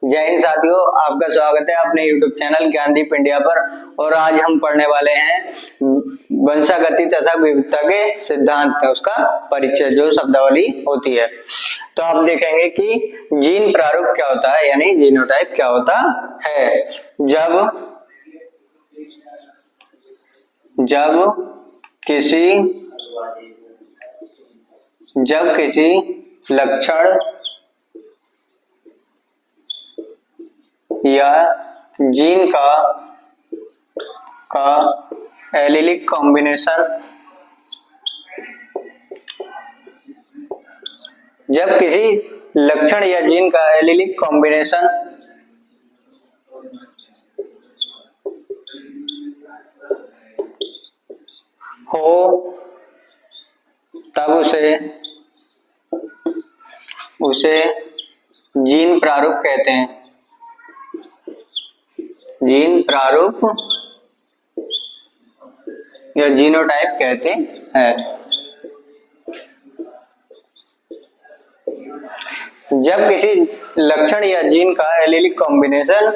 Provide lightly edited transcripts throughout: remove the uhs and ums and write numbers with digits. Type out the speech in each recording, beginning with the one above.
जय हिंद साथियों, आपका स्वागत है अपने YouTube चैनल ज्ञानदीप इंडिया पर। और आज हम पढ़ने वाले हैं वंशागति तथा विविधता के सिद्धांत, उसका परिचय, जो शब्दावली होती है। तो आप देखेंगे कि जीन प्रारूप क्या होता है, यानी जीनोटाइप क्या होता है। जब किसी लक्षण या जीन का एलीलिक कॉम्बिनेशन हो तब उसे जीन प्रारूप कहते हैं। जीन प्रारूप या जीनोटाइप कहते हैं। जब किसी लक्षण या जीन का एलीलिक कॉम्बिनेशन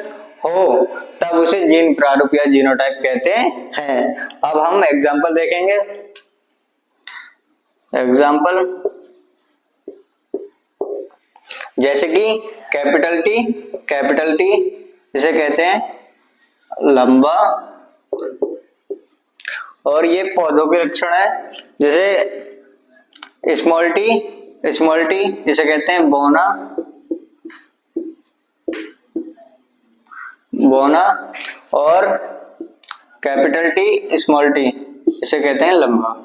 हो तब उसे जीन प्रारूप या जीनोटाइप कहते हैं। अब हम एग्जाम्पल देखेंगे। जैसे कि कैपिटल टी इसे कहते हैं लंबा, और ये पौधों के लक्षण है। जैसे स्मॉल टी इसे कहते हैं बोना, और कैपिटल टी स्मॉल टी इसे कहते हैं लंबा।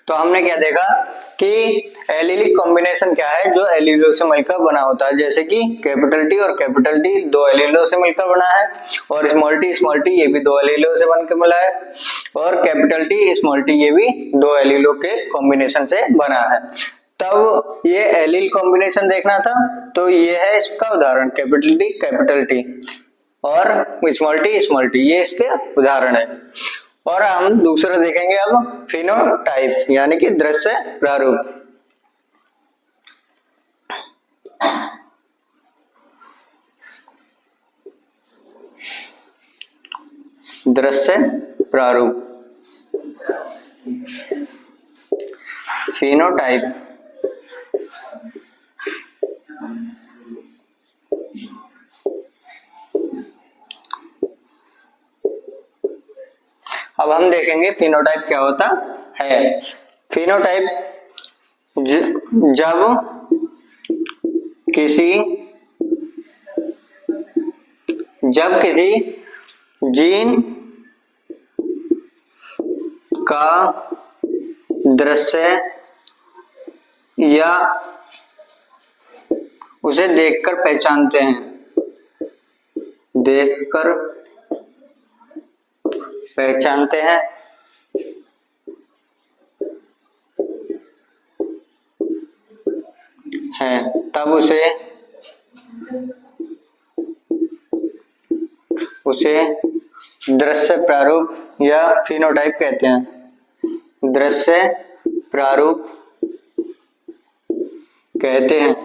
तो हमने क्या देखा कि एलीलिक कॉम्बिनेशन क्या है, जो एलीलों से मिलकर बना होता है। जैसे कि कैपिटल टी और कैपिटल टी दो एलीलों से मिलकर बना है, और स्मॉल टी ये भी दो एलीलों से बनकर मिला है, और कैपिटल टी स्मॉल टी ये भी दो एलीलों के कॉम्बिनेशन से बना है। तब ये एलील कॉम्बिनेशन देखना था, तो ये है इसका उदाहरण, कैपिटल टी और स्मॉल टी ये इसके उदाहरण है। और हम दूसरा देखेंगे अब फिनोटाइप, यानी कि दृश्य प्रारूप। फिनोटाइप अब हम देखेंगे फिनोटाइप क्या होता है। फिनोटाइप जब किसी जीन का दृश्य या उसे देखकर पहचानते हैं तब उसे दृश्य प्रारूप या फिनोटाइप कहते हैं। दृश्य प्रारूप कहते हैं।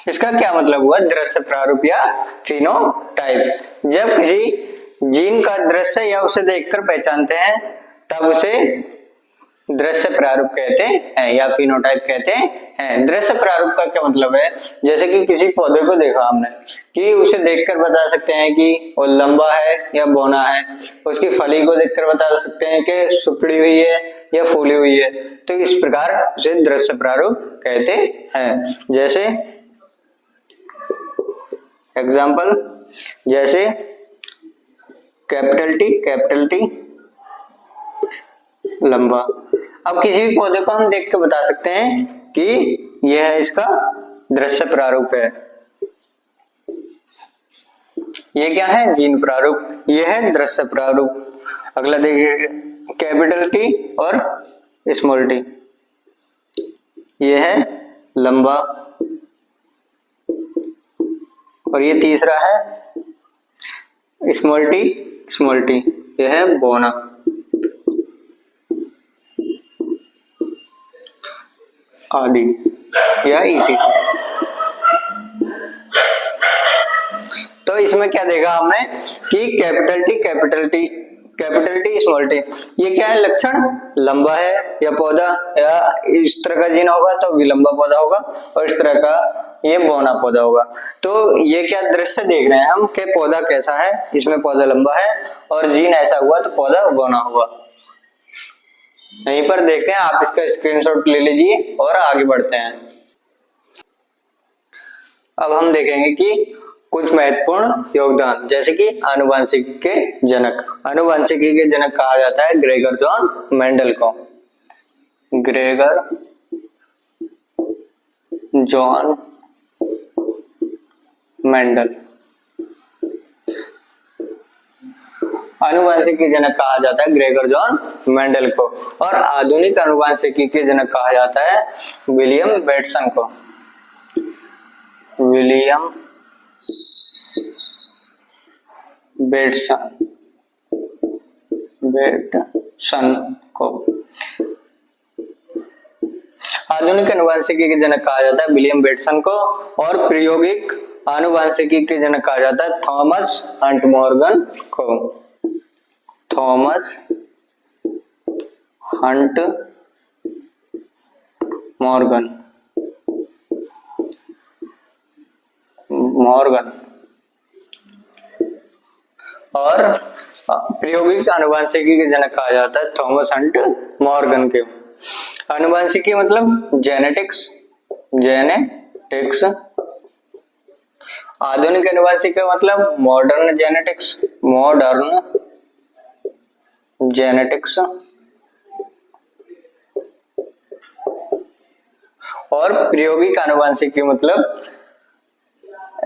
इसका क्या मतलब हुआ, दृश्य प्रारूप या फिनोटाइप? जब किसी जीन का दृश्य या उसे देखकर पहचानते हैं तब उसे दृश्य प्रारूप कहते हैं या फिनोटाइप कहते हैं। दृश्य प्रारूप का क्या मतलब है? जैसे कि किसी पौधे को देखा हमने, कि उसे देखकर बता सकते हैं कि वो लंबा है या बौना है। उसकी फली को देखकर बता सकते हैं कि सुकड़ी हुई है या फूली हुई है। तो इस प्रकार उसे दृश्य प्रारूप कहते हैं। जैसे एग्जाम्पल, जैसे कैपिटल टी लंबा। अब किसी भी पौधे को हम देख के बता सकते हैं कि यह है इसका दृश्य प्रारूप है। ये क्या है? जीन प्रारूप। यह है दृश्य प्रारूप। अगला देखिए, कैपिटल टी और स्मॉल टी, यह है लंबा, और ये तीसरा है स्मॉल टी, यह है बौना। आदि या ETC। तो इसमें क्या देखा हमने कि कैपिटल टी स्मॉल टी, ये क्या है लक्षण, लंबा है या पौधा, या इस तरह का जीन होगा तो विलंबा पौधा होगा, और इस तरह का ये बौना पौधा होगा। तो ये क्या दृश्य देख रहे हैं हम कि पौधा कैसा है, इसमें पौधा लंबा है और जीन ऐसा हुआ तो पौधा बौना हुआ। यहीं पर देखते हैं, आप इसका स्क्रीनशॉट ले लीजिए और आगे बढ़ते हैं। अब हम देखेंगे कि कुछ महत्वपूर्ण योगदान, जैसे कि आनुवंशिकी के जनक। आनुवंशिकी के जनक कहा जाता है ग्रेगर जॉन मेंडल को। ग्रेगर जॉन मेंडल आनुवंशिकी के जनक कहा जाता है ग्रेगर जॉन मेंडल को, और आधुनिक आनुवंशिकी के जनक कहा जाता है विलियम बेटसन को। विलियम बेटसन को आधुनिक आनुवंशिकी के जनक कहा जाता है विलियम बेटसन को, और प्रायोगिक आनुवंशिकी के जनक कहा जाता है थॉमस हंट मॉर्गन को। थॉमस हंट मॉर्गन और प्रायोगिक आनुवंशिकी के जनक कहा जाता है थॉमस हंट मॉर्गन के। आनुवंशिकी मतलब जेनेटिक्स। आधुनिक आनुवंशिकी मतलब मॉडर्न जेनेटिक्स। और प्रायोगिक आनुवंशिकी मतलब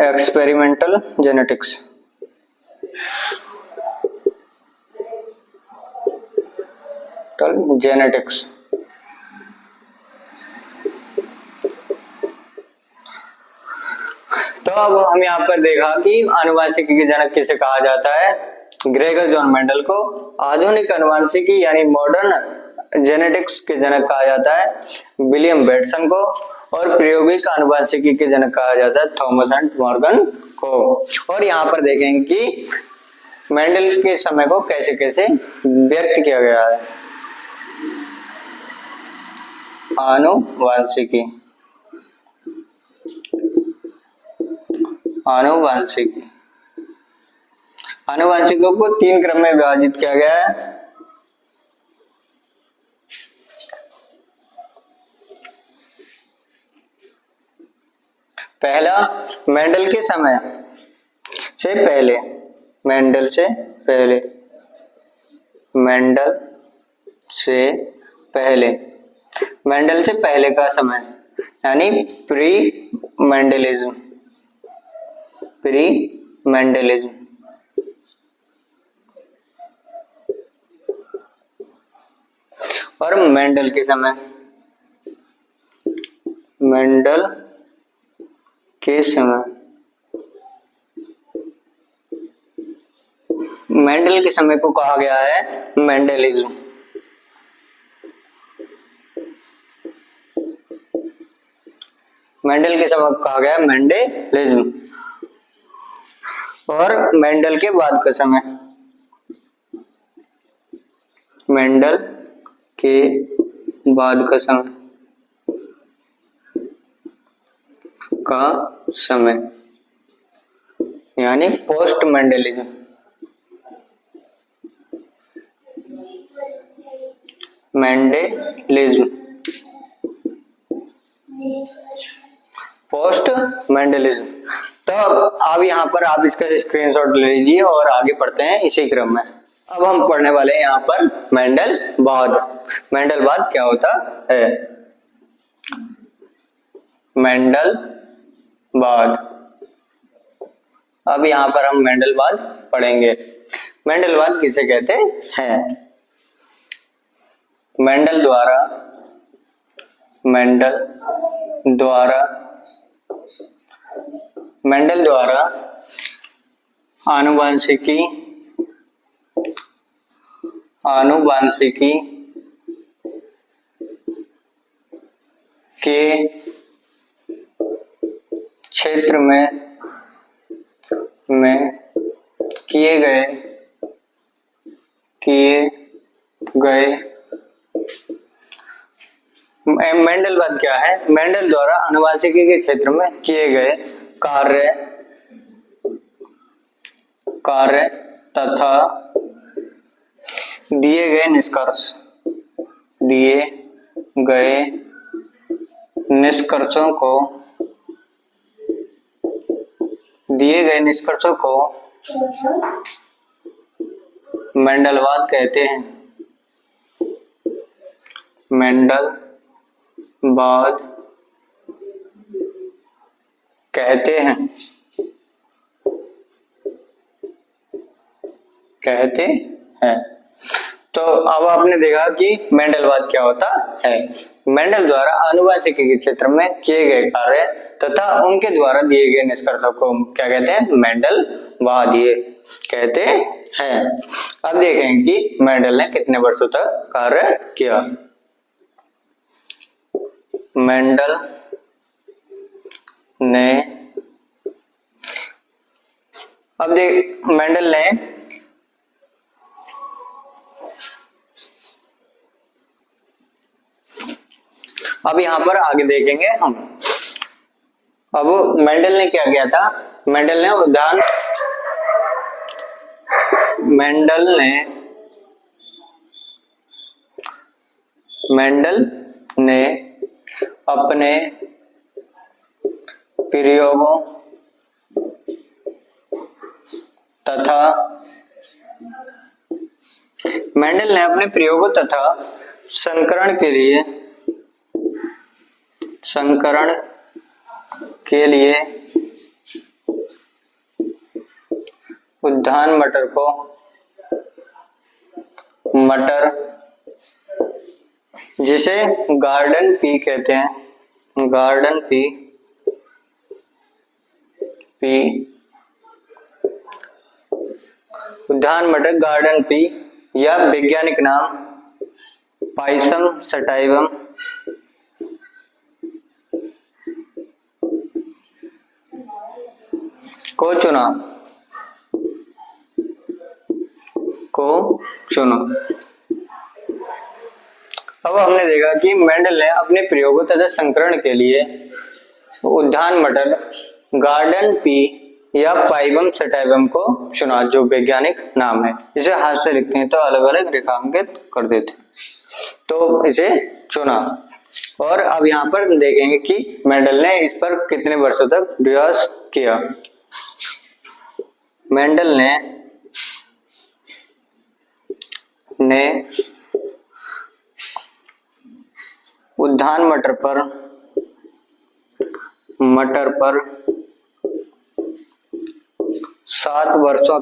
एक्सपेरिमेंटल जेनेटिक्स। तो अब हम यहाँ पर देखा कि आनुवंशिकी के जनक किसे कहा जाता है, ग्रेगर जॉन मेंडल को। आधुनिक आनुवंशिकी यानी मॉडर्न जेनेटिक्स के जनक कहा जाता है विलियम बेटसन को, और प्रायोगिक आनुवंशिकी के जनक कहा जाता है थॉमस हंट मॉर्गन को। और यहाँ पर देखेंगे कि मेंडल के समय को कैसे कैसे व्यक्त किया गया है। आनुवंशिकों को 3 क्रम में विभाजित किया गया है। पहला, मेंडल के समय से पहले। मेंडल से पहले का समय यानी प्री मेंडलिज्म। और मेंडल के समय। मेंडल के समय को कहा गया है मेंडलिज्म। मेंडल के समय को कहा गया है मेंडलिज्म। और मेंडल के बाद का समय। यानी पोस्ट मेंडलिज्म। Post Mendelism. तो अब यहाँ पर आप इसका स्क्रीनशॉट ले लीजिए और आगे पढ़ते हैं इसी क्रम में। अब हम पढ़ने वाले हैं यहाँ पर मेंडलवाद। मेंडलवाद क्या होता है? मेंडलवाद। अब यहाँ पर हम मेंडलवाद पढ़ेंगे। मेंडलवाद किसे कहते हैं? मेंडल द्वारा आनुवंशिकी के क्षेत्र में किए गए मेंडलवाद क्या है? मेंडल द्वारा आनुवंशिकी के क्षेत्र में किए गए कार्य तथा दिए गए निष्कर्षों को मेंडलवाद कहते हैं। मेंडलवाद कहते हैं। तो अब आपने देखा कि मेंडलवाद क्या होता है। मेंडल द्वारा आनुवंशिकी के क्षेत्र में किए गए कार्य तथा उनके द्वारा दिए गए निष्कर्षों को क्या कहते हैं? मेंडलवाद ये कहते हैं। अब देखेंगे कि मेंडल ने कितने वर्षों तक कार्य किया। मेंडल ने अब यहाँ पर आगे देखेंगे हम। अब मेंडल ने क्या किया था? मेंडल ने अपने प्रयोगों तथा संकरण के लिए उद्यान मटर जिसे गार्डन पी कहते हैं, उद्यान मटर गार्डन पी या वैज्ञानिक नाम पाइसम सटाइवम को चुना। अब हमने देखा कि मेंडल ने अपने प्रयोगों तथा संकरण के लिए उद्यान मटर गार्डन पी या पाइबम सटाइवम को चुना, जो वैज्ञानिक नाम है। इसे हाथ से लिखते हैं तो अलग अलग रेखांकित कर देते हैं, तो इसे चुना। और अब यहाँ पर देखेंगे कि मेंडल ने इस पर कितने वर्षों तक प्रयास किया। मेंडल ने उद्यान मटर पर 7 वर्षों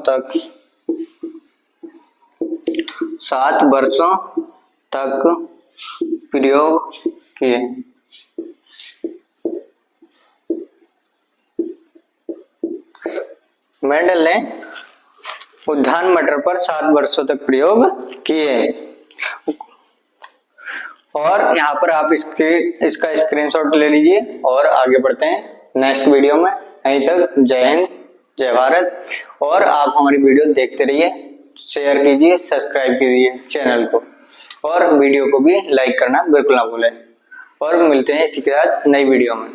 तक प्रयोग किए। मेंडल ने उद्यान मटर पर 7 वर्षों तक प्रयोग किए। और यहाँ पर आप इसका स्क्रीनशॉट ले लीजिए और आगे बढ़ते हैं नेक्स्ट वीडियो में। यहीं तक जय हिंद, जय भारत। और आप हमारी वीडियो देखते रहिए, शेयर कीजिए, सब्सक्राइब कीजिए चैनल को, और वीडियो को भी लाइक करना बिल्कुल ना भूलें। और मिलते हैं इसी के साथ नई वीडियो में।